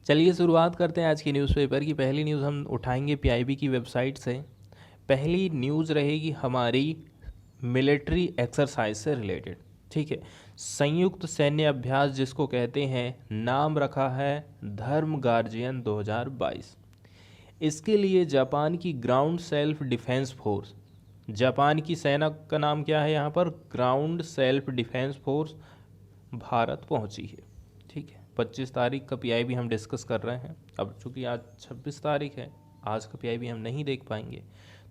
चलिए शुरुआत करते हैं आज की न्यूज़पेपर की। पहली न्यूज़ हम उठाएंगे पीआईबी की वेबसाइट से। पहली न्यूज़ रहेगी हमारी मिलिट्री एक्सरसाइज से रिलेटेड। ठीक है, संयुक्त सैन्य अभ्यास जिसको कहते हैं, नाम रखा है धर्म गार्जियन 2022। इसके लिए जापान की ground self defence force, Japan की सेना का नाम क्या है यहाँ पर, ground self defence force, Bharat पहुँची है। ठीक है, 25 तारीख का पीआईबी हम डिस्कस कर रहे हैं। अब चूंकि आज 26 तारीख है, आज का पीआईबी हम नहीं देख पाएंगे,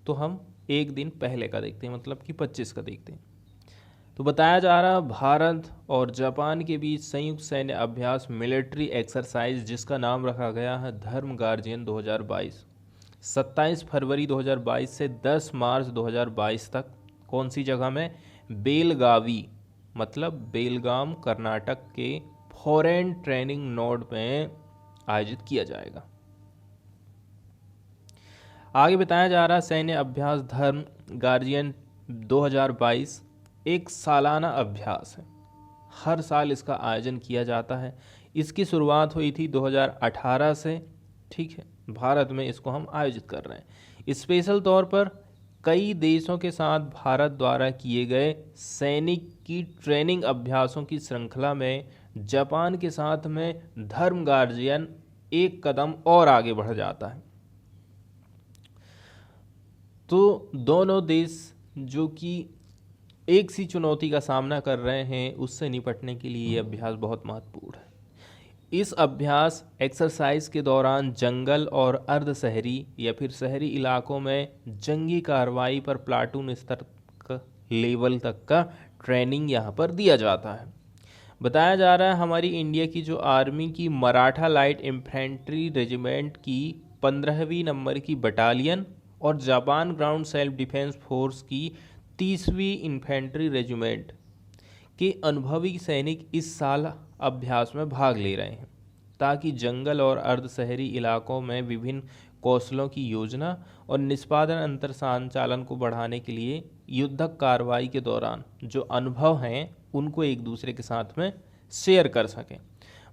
तो हम एक दिन पहले का देखते हैं, मतलब कि 25 का देखते हैं। तो बताया जा रहा है भारत और जापान के बीच संयुक्त सैन्य अभ्यास मिलिट्री एक्सरसाइज जिसका नाम रखा गया है धर्म गार्जियन 2022, 27 फरवरी 2022 से 10 मार्च 2022 तक। कौन सी जगह में, बेलगावी, मतलब बेलगाम कर्नाटक के फॉरेन ट्रेनिंग नोड में आयोजित किया जाएगा। आगे बताया जा रहा सैन्य अभ्यास धर्म गार्जियन 2022 एक सालाना अभ्यास है, हर साल इसका आयोजन किया जाता है। इसकी शुरुआत हुई थी 2018 से। ठीक है, भारत में इसको हम आयोजित कर रहे हैं। स्पेशल तौर पर कई देशों के साथ भारत द्वारा किए गए सैनिक की ट्रेनिंग अभ्यासों की श्रृंखला में जापान के साथ में धर्म गार्जियन एक कदम और आगे बढ़ जाता है। तो दोनों देश जो कि एक सी चुनौती का सामना कर रहे हैं, उससे निपटने के लिए ये अभ्यास बहुत महत्वपूर्ण है। इस अभ्यास एक्सरसाइज के दौरान जंगल और अर्ध शहरी या फिर शहरी इलाकों में जंगी कार्रवाई पर प्लाटून स्तर लेवल तक का ट्रेनिंग यहाँ पर दिया जाता है। बताया जा रहा है हमारी इंडिया की जो आर्मी की मराठा लाइट इन्फेंट्री रेजिमेंट की 15वीं नंबर की बटालियन और Japan ground self defence force की 30वीं इन्फेंट्री रेजिमेंट के अनुभवी सैनिक इस साल अभ्यास में भाग ले रहे हैं, ताकि जंगल और अर्ध शहरी इलाकों में विभिन्न कौशलों की योजना और निष्पादन अंतर संचालन को बढ़ाने के लिए युद्धक कार्रवाई के दौरान जो अनुभव हैं उनको एक दूसरे के साथ में शेयर कर सकें।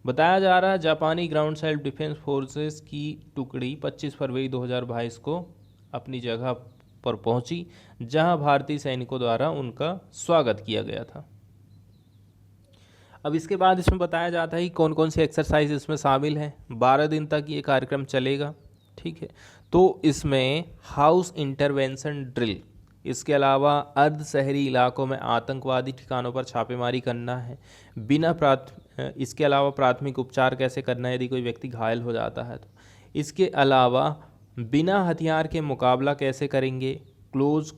बताया जा रहा है जापानी ग्राउंड सेल्फ डिफेंस फोर्सेस की टुकड़ी 25 फरवरी 2022 को अपनी जगह पर पहुंची, जहां भारतीय सैनिकों द्वारा उनका स्वागत किया गया था। अब इसके बाद इसमें बताया जाता है कि कौन कौन सी एक्सरसाइज इसमें शामिल है। 12 दिन तक ये कार्यक्रम चलेगा। ठीक है, तो इसमें हाउस इंटरवेंशन ड्रिल, इसके अलावा अर्ध शहरी इलाकों में आतंकवादी ठिकानों पर छापेमारी करना है, इसके अलावा प्राथमिक उपचार कैसे करना है यदि कोई व्यक्ति घायल हो जाता है तो, इसके अलावा बिना हथियार के मुकाबला कैसे करेंगे, क्लोज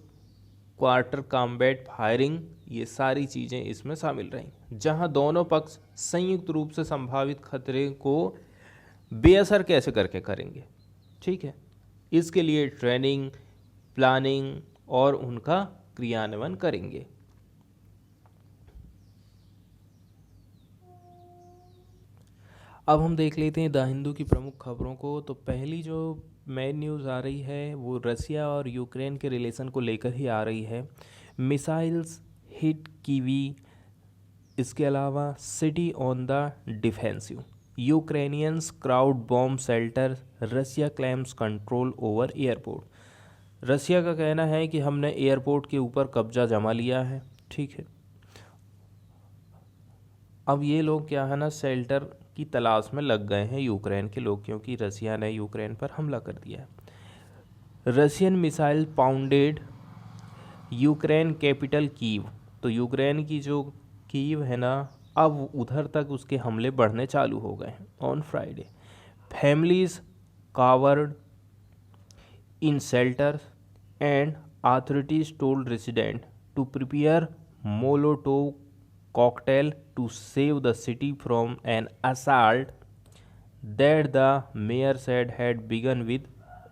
क्वार्टर कॉम्बैट फायरिंग, ये सारी चीज़ें इसमें शामिल रहीं, जहां दोनों पक्ष संयुक्त रूप से संभावित खतरे को बेअसर कैसे करके करेंगे। ठीक है, इसके लिए ट्रेनिंग, प्लानिंग और उनका क्रियान्वयन करेंगे। अब हम देख लेते हैं द हिंदू की प्रमुख खबरों को। तो पहली जो मेन न्यूज़ आ रही है वो रसिया और यूक्रेन के रिलेशन को लेकर ही आ रही है। मिसाइल्स हिट कीवी, इसके अलावा city on the defensive, Ukrainians crowd bomb shelter, Russia claims control over airport. Russia का कहना है कि हमने एयरपोर्ट के ऊपर कब्जा जमा लिया है। ठीक है, अब ये लोग क्या है ना, शेल्टर की तलाश में लग गए हैं यूक्रेन के लोग, क्योंकि रसिया ने यूक्रेन पर हमला कर दिया है। Russian missile pounded Ukraine capital Kyiv, तो यूक्रेन की जो कीव है ना, अब उधर तक उसके हमले बढ़ने चालू हो गए हैं on Friday. Families cowered in shelters and authorities told resident to prepare Molotov cocktail to save the city from an assault that the mayor said had begun with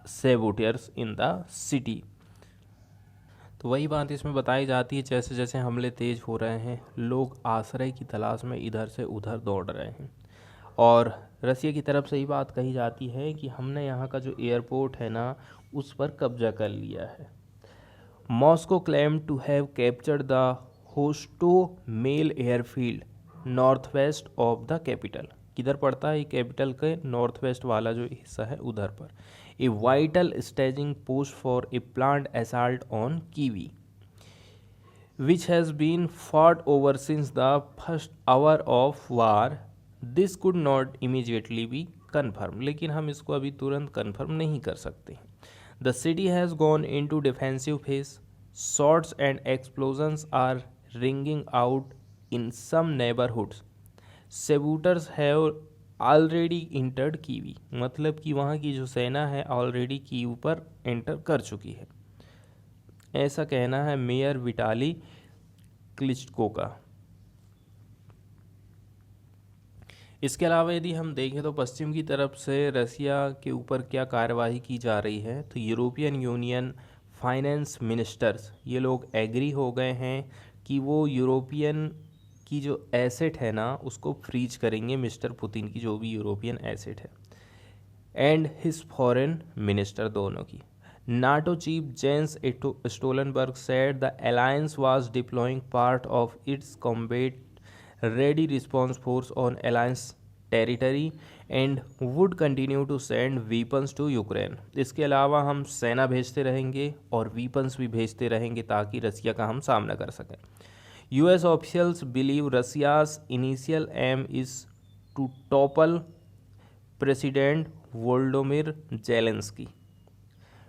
saboteurs in the city। तो वही बात इसमें बताई जाती है, जैसे जैसे हमले तेज हो रहे हैं, लोग आश्रय की तलाश में इधर से उधर दौड़ रहे हैं। और रसिया की तरफ से ही बात कही जाती है कि हमने यहाँ का जो एयरपोर्ट है ना, उस पर कब्जा कर लिया है। Moscow claim to have captured the Hostomel airfield north west of the capital. किधर पड़ता है? कैपिटल के नॉर्थ वेस्ट वाला जो हिस्सा है उधर पर। A vital staging post for a plant assault on kiwi which has been fought over since the first hour of war. This could not immediately be confirmed. लेकिन हम इसको अभी तुरंत कन्फर्म नहीं कर सकते। The city has gone into defensive phase. Shots and explosions are ringing out in some neighborhoods. Saboteurs have already entered kiwi, मतलब कि वहाँ की जो सेना है ऑलरेडी कीव पर एंटर कर चुकी है, ऐसा कहना है मेयर विटाली क्लिचको का। इसके अलावा यदि हम देखें तो पश्चिम की तरफ से रसिया के ऊपर क्या कार्यवाही की जा रही है, तो यूरोपियन यूनियन फाइनेंस मिनिस्टर्स ये लोग एग्री हो गए हैं कि वो यूरोपियन की जो एसेट है ना उसको फ्रीज करेंगे, मिस्टर पुतिन की जो भी यूरोपियन एसेट है, एंड हिज फॉरेन मिनिस्टर दोनों की। NATO chief Jens Stoltenberg said the alliance was deploying part of its combat-ready response force on alliance territory and would continue to send weapons to Ukraine. इसके अलावा हम सेना भेजते रहेंगे और weapons भी भेजते रहेंगे ताकि रसिया का हम सामना कर सकें। US officials believe Russia's initial aim is to topple President Volodymyr Zelensky.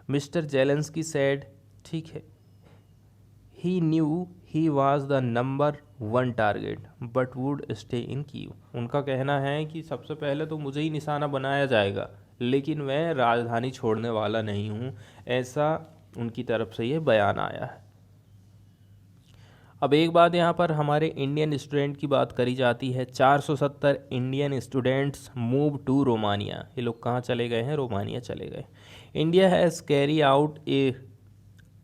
Mister Zelensky said, ठीक है, he knew he was the number 1 target but would stay in Kyiv. उनका कहना है कि सबसे पहले तो मुझे ही निशाना बनाया जाएगा लेकिन मैं राजधानी छोड़ने वाला नहीं हूँ, ऐसा उनकी तरफ से ये बयान आया है। अब एक बात यहाँ पर हमारे इंडियन स्टूडेंट की बात करी जाती है। 470 Indian students move to Romania. ये लोग कहाँ चले गए हैं? रोमानिया चले गए। India has carry out a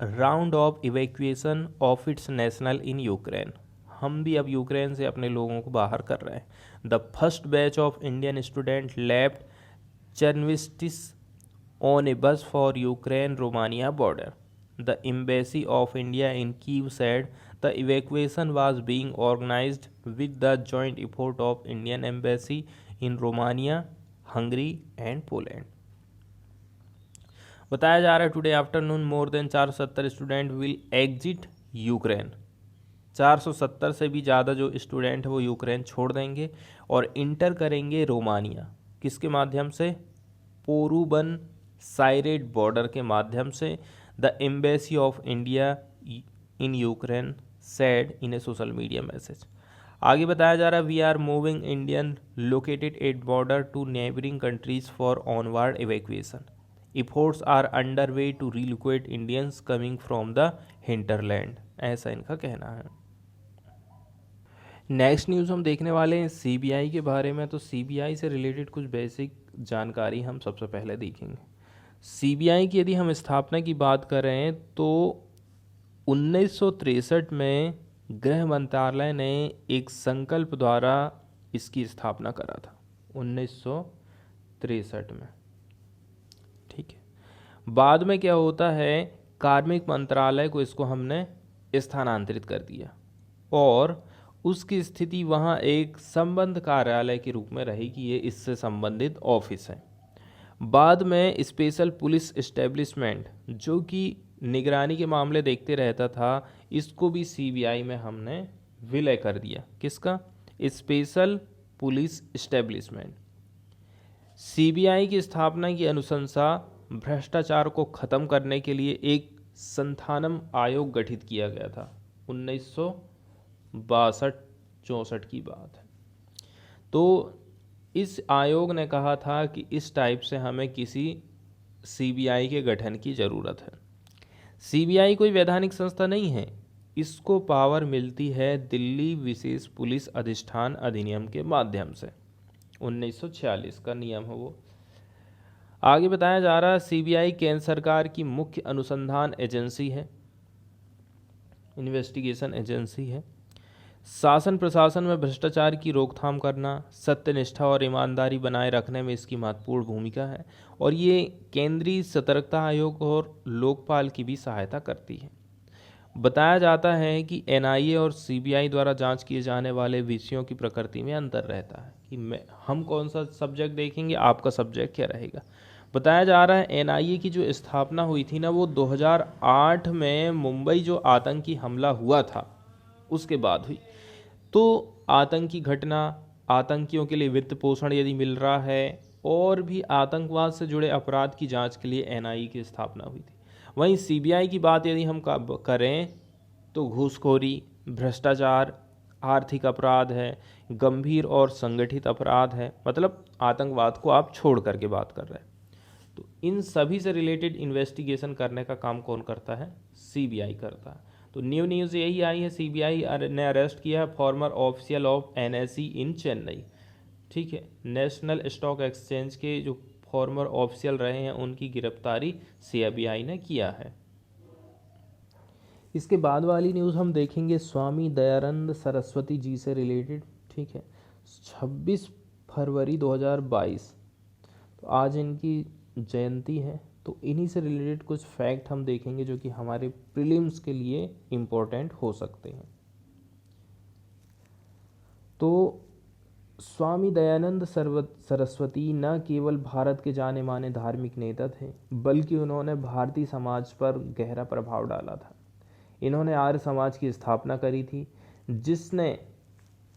round of evacuation of its national in Ukraine. हम भी अब यूक्रेन से अपने लोगों को बाहर कर रहे हैं। The first batch of Indian student left Chernivtsi on a bus for Ukraine Romania border. The embassy of India in Kyiv said the evacuation was being organized with the joint effort of Indian Embassy in Romania, Hungary and Poland. बताया जा रहा है today afternoon more than 470 student will exit Ukraine. 470 से भी ज़्यादा जो student है वो यूक्रेन छोड़ देंगे और इंटर करेंगे रोमानिया। किसके माध्यम से? पोरूबन साइरेड बॉर्डर के माध्यम से। The embassy of India in Ukraine said in a social media message. आगे बताया जा रहा है we are moving Indian located at border to neighbouring countries for onward evacuation. Efforts are under way to relocate Indians coming from the hinterland, ऐसा इनका कहना है। Next news हम देखने वाले हैं सीबीआई के बारे में। तो सीबीआई से रिलेटेड कुछ बेसिक जानकारी हम सबसे पहले देखेंगे। सीबीआई की यदि हम स्थापना की बात करें तो 1963 में गृह मंत्रालय ने एक संकल्प द्वारा इसकी स्थापना करा था 1963 में, ठीक है। बाद में क्या होता है, कार्मिक मंत्रालय को इसको हमने स्थानांतरित कर दिया और उसकी स्थिति वहाँ एक संबंध कार्यालय के रूप में रही कि ये इससे संबंधित ऑफिस है। बाद में स्पेशल पुलिस एस्टेब्लिशमेंट जो कि निगरानी के मामले देखते रहता था, इसको भी सीबीआई में हमने विलय कर दिया। किसका? Special police establishment. सीबीआई की स्थापना की अनुशंसा भ्रष्टाचार को ख़त्म करने के लिए एक संथानम आयोग गठित किया गया था। 1962-64 की बात है। तो इस आयोग ने कहा था कि इस टाइप से हमें किसी सीबीआई के गठन की ज़रूरत है। सीबीआई कोई वैधानिक संस्था नहीं है, इसको पावर मिलती है दिल्ली विशेष पुलिस अधिष्ठान अधिनियम के माध्यम से। 1946 का नियम है वो। आगे बताया जा रहा है सीबीआई केंद्र सरकार की मुख्य अनुसंधान एजेंसी है, इन्वेस्टिगेशन एजेंसी है। शासन प्रशासन में भ्रष्टाचार की रोकथाम करना, सत्यनिष्ठा और ईमानदारी बनाए रखने में इसकी महत्वपूर्ण भूमिका है और ये केंद्रीय सतर्कता आयोग और लोकपाल की भी सहायता करती है। बताया जाता है कि एनआईए और सीबीआई द्वारा जांच किए जाने वाले विषयों की प्रकृति में अंतर रहता है। कि हम कौन सा सब्जेक्ट देखेंगे, आपका सब्जेक्ट क्या रहेगा। बताया जा रहा है एनआईए की जो स्थापना हुई थी ना, वो 2008 में मुंबई जो आतंकी हमला हुआ था उसके बाद हुई। तो आतंकी घटना, आतंकियों के लिए वित्त पोषण यदि मिल रहा है, और भी आतंकवाद से जुड़े अपराध की जांच के लिए एनआईए की स्थापना हुई थी। वहीं सीबीआई की बात यदि हम करें तो घूसखोरी, भ्रष्टाचार, आर्थिक अपराध है, गंभीर और संगठित अपराध है, मतलब आतंकवाद को आप छोड़ करके बात कर रहे हैं। तो इन सभी से रिलेटेड इन्वेस्टिगेशन करने का काम कौन करता है, सीबीआई करता है। तो न्यूज़ यही आई है, सीबीआई ने अरेस्ट किया है फॉर्मर ऑफिशियल ऑफ एनएसई इन चेन्नई। ठीक है, नेशनल स्टॉक एक्सचेंज के जो फॉर्मर ऑफिशियल रहे हैं उनकी गिरफ्तारी सीबीआई ने किया है। इसके बाद वाली न्यूज़ हम देखेंगे स्वामी दयानंद सरस्वती जी से रिलेटेड। ठीक है, 26 फरवरी 2022, तो आज इनकी जयंती है। तो इन्हीं से रिलेटेड कुछ फैक्ट हम देखेंगे जो कि हमारे प्रीलिम्स के लिए इम्पोर्टेंट हो सकते हैं। तो स्वामी दयानंद सरस्वती न केवल भारत के जाने माने धार्मिक नेता थे, बल्कि उन्होंने भारतीय समाज पर गहरा प्रभाव डाला था। इन्होंने आर्य समाज की स्थापना करी थी, जिसने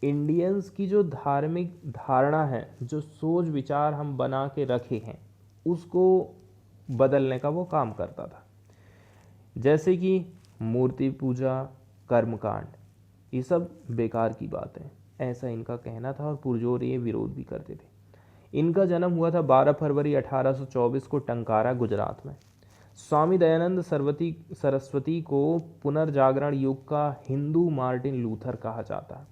इंडियंस की जो धार्मिक धारणा है, जो सोच विचार हम बना के रखे हैं, उसको बदलने का वो काम करता था। जैसे कि मूर्ति पूजा, कर्मकांड, ये सब बेकार की बात है, ऐसा इनका कहना था, और पुरजोर ये विरोध भी करते थे। इनका जन्म हुआ था 12 फरवरी 1824 को टंकारा, गुजरात में। स्वामी दयानंद सरस्वती को पुनर्जागरण युग का हिंदू मार्टिन लूथर कहा जाता है।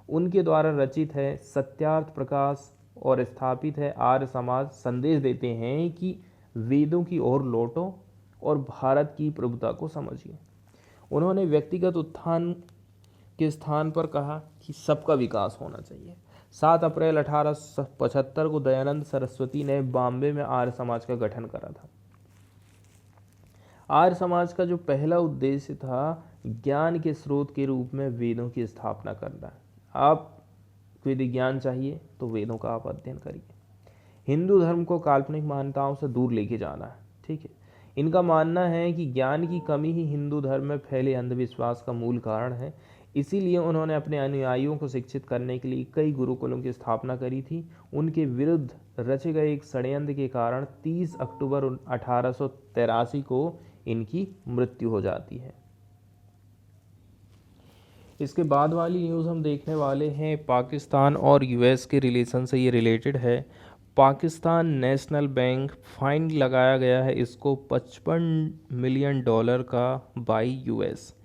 उनके द्वारा रचित है सत्यार्थ प्रकाश और स्थापित है आर्य समाज संदेश देते हैं कि वेदों की ओर लौटो और भारत की प्रभुता को समझिए। उन्होंने व्यक्तिगत उत्थान के स्थान पर कहा कि सबका विकास होना चाहिए। 7 अप्रैल 1875 को दयानंद सरस्वती ने बॉम्बे में आर्य समाज का गठन करा था। आर्य समाज का जो पहला उद्देश्य था, ज्ञान के स्रोत के रूप में वेदों की स्थापना करना। आपको यदि ज्ञान चाहिए तो वेदों का आप अध्ययन करिए। हिंदू धर्म को काल्पनिक मान्यताओं से दूर लेके जाना है। ठीक है, इनका मानना है कि ज्ञान की कमी ही हिंदू धर्म में फैले अंधविश्वास का मूल कारण है। इसीलिए उन्होंने अपने अनुयायियों को शिक्षित करने के लिए कई गुरुकुलों की स्थापना करी थी। उनके विरुद्ध रचे गए एक षड्यंत्र के कारण 30 अक्टूबर 1883 को इनकी मृत्यु हो जाती है। इसके बाद वाली न्यूज़ हम देखने वाले हैं पाकिस्तान और यूएस के रिलेशन से ये रिलेटेड है। पाकिस्तान नेशनल बैंक फाइन लगाया गया है इसको $55 मिलियन का बाई यूएस।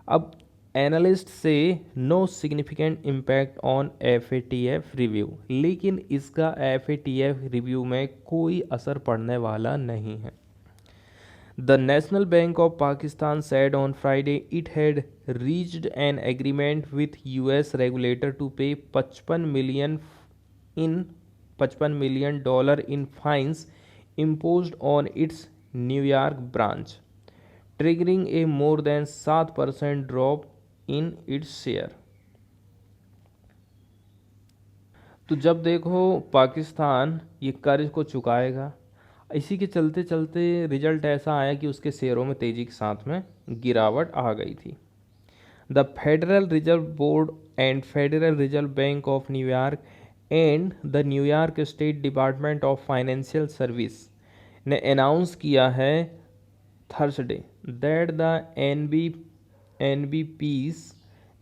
अब एनालिस्ट से no significant impact on FATF review, लेकिन इसका एफएटीएफ रिव्यू में कोई असर पड़ने वाला नहीं है। The National Bank of Pakistan said on Friday it had reached an agreement with US regulator to pay $55 million in fines imposed on its New York branch, triggering a more than 7% drop in its share. तो जब देखो पाकिस्तान ये कर्ज को चुकाएगा, इसी के चलते चलते रिजल्ट ऐसा आया कि उसके शेयरों में तेज़ी के साथ में गिरावट आ गई थी। The Federal Reserve Board and Federal Reserve Bank of New York and the New York State Department of Financial Service ने अनाउंस किया है Thursday that the NBP's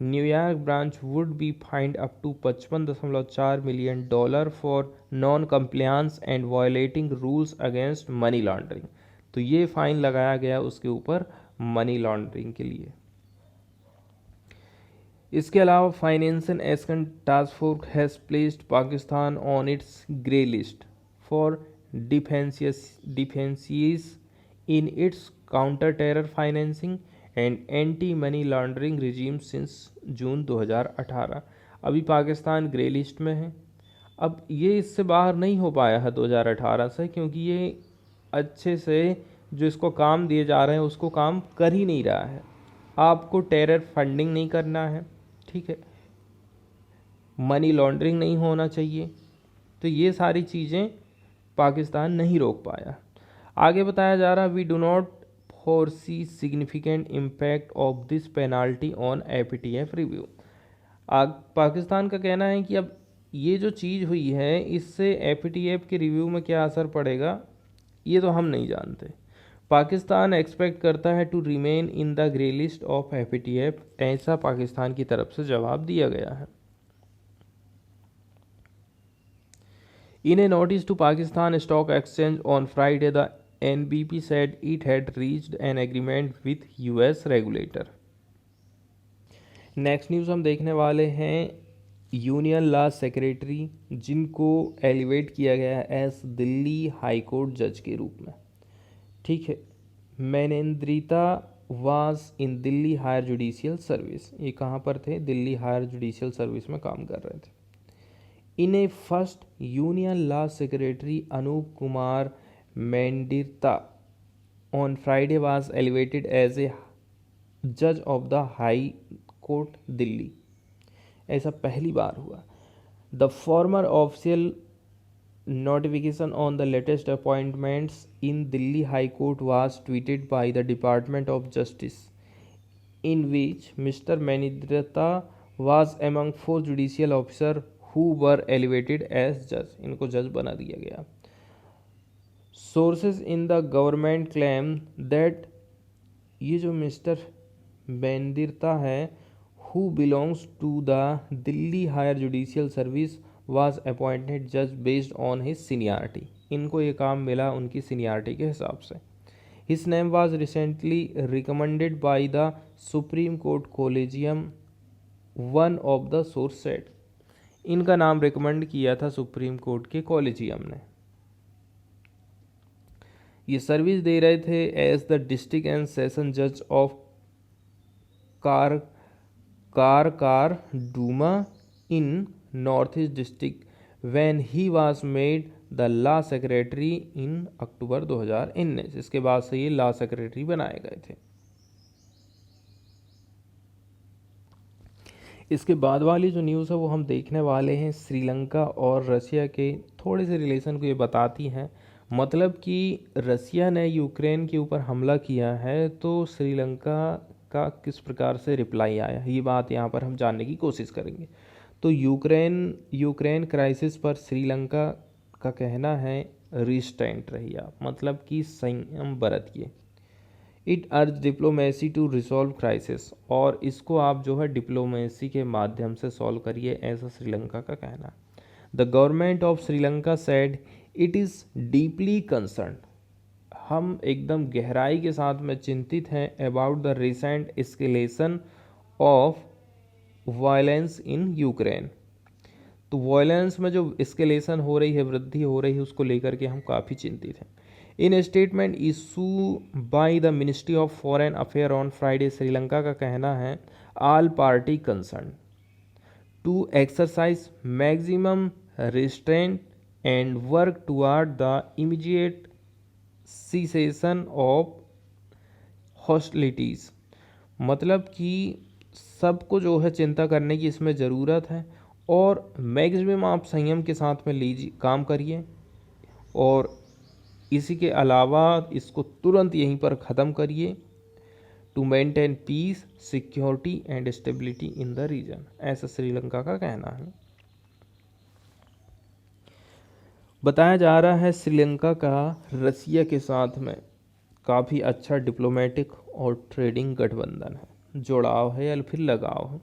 New York branch would be fined up to $55.4 million for non compliance and violating rules against money laundering. तो ये fine लगाया गया उसके ऊपर money laundering के लिए। इसके अलावा financial action task force has placed Pakistan on it's grey list for defences in its counter terror financing and anti money laundering regime since June 2018। अभी पाकिस्तान ग्रे लिस्ट में है। अब ये इससे बाहर नहीं हो पाया है 2018 से, क्योंकि ये अच्छे से जो इसको काम दिए जा रहे हैं उसको काम कर ही नहीं रहा है। आपको टेरर फंडिंग नहीं करना है, ठीक है, मनी लॉन्ड्रिंग नहीं होना चाहिए। तो ये सारी चीज़ें पाकिस्तान नहीं रोक पाया। आगे बताया जा रहा, we do not foresee significant impact of this penalty on FATF review. Pakistan का कहना है कि अब ये जो चीज़ हुई है इससे एपीटीएफ के रिव्यू में क्या असर पड़ेगा ये तो हम नहीं जानते। पाकिस्तान एक्सपेक्ट करता है to remain in the grey list of FATF, ऐसा पाकिस्तान की तरफ से जवाब दिया गया है। In a notice to Pakistan Stock Exchange on Friday, the NBP said it had reached an agreement with US regulator. Next news हम देखने वाले हैं यूनियन लॉ सेक्रेटरी जिनको एलिवेट किया गया है एज दिल्ली हाई कोर्ट जज के रूप में। ठीक है, मैनेंद्रिता was in Delhi higher judicial service. ये कहाँ पर थे? दिल्ली हायर जुडिशियल सर्विस में काम कर रहे थे। In a first, Union Law Secretary Anup Kumar Mendirta on Friday was elevated as a judge of the High Court, Delhi. ऐसा पहली बार हुआ। The former official notification on the latest appointments in Delhi High Court was tweeted by the Department of Justice, in which Mr. Mendirta was among 4 judicial officers who were elevated as judge। इनको जज बना दिया गया। Sources in the government claim that ये जो mister बेंदिरता है who belongs to the Delhi Higher Judicial Service was appointed judge based on his seniority। इनको ये काम मिला उनकी सीनियरिटी के हिसाब से। His name was recently recommended by the Supreme Court Collegium, one of the source said। इनका नाम रिकमेंड किया था सुप्रीम कोर्ट के कॉलेजियम ने। ये सर्विस दे रहे थे as the district and session जज of Karkardooma in north east district when he was made the law secretary in October 2019। इसके बाद से ये लॉ सेक्रेटरी बनाए गए थे। इसके बाद वाली जो न्यूज़ है वो हम देखने वाले हैं श्रीलंका और रसिया के थोड़े से रिलेशन को ये बताती हैं। मतलब कि रसिया ने यूक्रेन के ऊपर हमला किया है तो श्रीलंका का किस प्रकार से रिप्लाई आया, ये बात यहाँ पर हम जानने की कोशिश करेंगे। तो यूक्रेन क्राइसिस पर श्रीलंका का कहना है रिस्ट्रेंट रहिए आप, मतलब कि संयम बरतिए। इट अर्ज डिप्लोमेसी टू रिसॉल्व क्राइसिस, और इसको आप जो है डिप्लोमेसी के माध्यम से सॉल्व करिए, ऐसा श्रीलंका का कहना। The government of Sri Lanka said it is deeply concern, हम एकदम गहराई के साथ में चिंतित हैं about the recent escalation of violence in Ukraine. तो वायलेंस में जो एस्केलेशन हो रही है, वृद्धि हो रही है, उसको लेकर के हम काफ़ी चिंतित हैं। In a statement issue by the Ministry of Foreign Affair on Friday, Sri Lanka का कहना है all party concern to exercise maximum restraint and work toward the immediate cessation of hostilities. मतलब कि सबको जो है चिंता करने की इसमें ज़रूरत है और मैक्सिमम आप संयम के साथ में लीजिए, काम करिए, और इसी के अलावा इसको तुरंत यहीं पर ख़त्म करिए to maintain peace, security and stability in the region, ऐसा श्रीलंका का कहना है। बताया जा रहा है श्रीलंका का रसिया के साथ में काफ़ी अच्छा डिप्लोमेटिक और ट्रेडिंग गठबंधन है, जुड़ाव है या फिर लगाव है।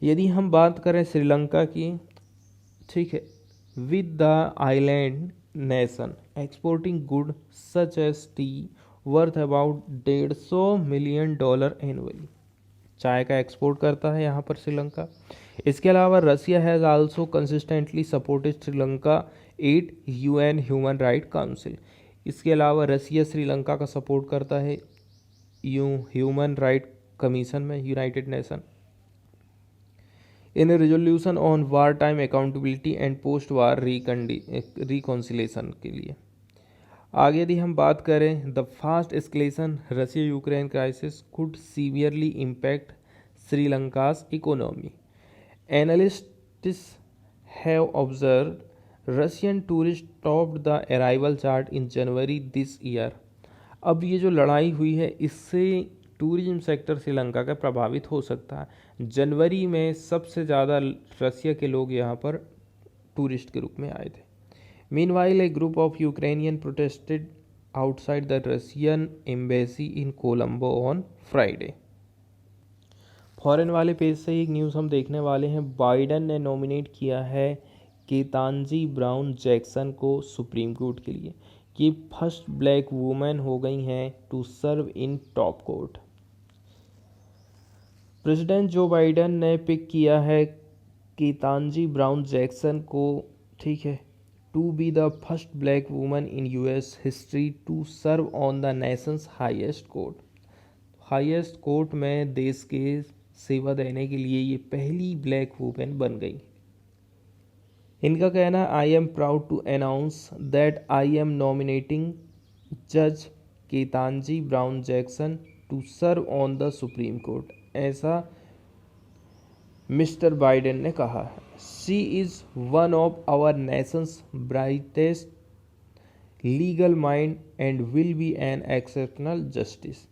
यदि हम बात करें श्रीलंका की, ठीक है, with the island nation exporting good such as tea worth about $150 million annually, चाय का एक्सपोर्ट करता है यहाँ पर श्रीलंका। इसके अलावा Russia has also consistently supported Sri Lanka at UN human right council. इसके अलावा रसिया श्रीलंका का सपोर्ट करता है ह्यूमन राइट कमीशन में, United Nation, in resolution on war time accountability and post war reconciliation के लिए। आगे यदि हम बात करें, the fast escalation Russia Ukraine crisis could severely impact Sri Lanka's economy. Analyst Scientists have observed Russian tourists topped the arrival chart in January this year. अब ये जो लड़ाई हुई है इससे टूरिज्म सेक्टर श्रीलंका का प्रभावित हो सकता है। जनवरी में सबसे ज़्यादा रसिया के लोग यहाँ पर टूरिस्ट के रूप में आए थे। Meanwhile a group of Ukrainian protested outside the Russian embassy in Colombo on Friday. Foreign वाले पेज से एक न्यूज़ हम देखने वाले हैं। बाइडन ने नॉमिनेट किया है केतांजी ब्राउन जैक्सन को सुप्रीम कोर्ट के लिए। ये फर्स्ट ब्लैक वुमेन हो गई हैं to serve in top court. President Joe Biden ने पिक किया है केतांजी ब्राउन जैक्सन को, ठीक है, to be the first black woman in US history to serve on the nation's highest court. Highest court में देश के सेवा देने के लिए ये पहली ब्लैक वुमेन बन गई। इनका कहना, I am proud to announce that I am nominating जज Ketanji Brown Jackson to serve on the Supreme Court. ऐसा मिस्टर बाइडेन ने कहा है। She is one of our nation's brightest legal mind and will be an exceptional justice.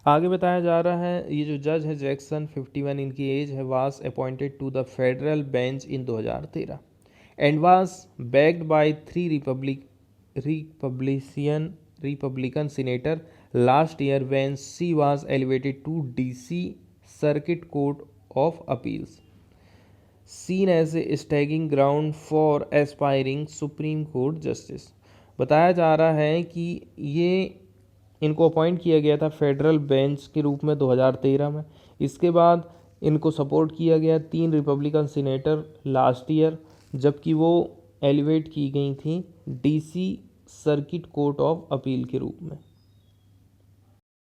आगे बताया जा रहा है, ये जो जज है जैक्सन 51 इनकी एज है, was appointed to the federal bench in 2013 and was backed by 3 Republican senator last year when she was elevated to DC Circuit Court of Appeals, seen as a staging ground for aspiring supreme court justice. बताया जा रहा है कि ये इनको appoint किया गया था फेडरल बेंच के रूप में 2013 में। इसके बाद इनको सपोर्ट किया गया 3 रिपब्लिकन सीनेटर लास्ट ईयर, जबकि वो एलिवेट की गई थी DC Circuit Court of appeal के रूप में।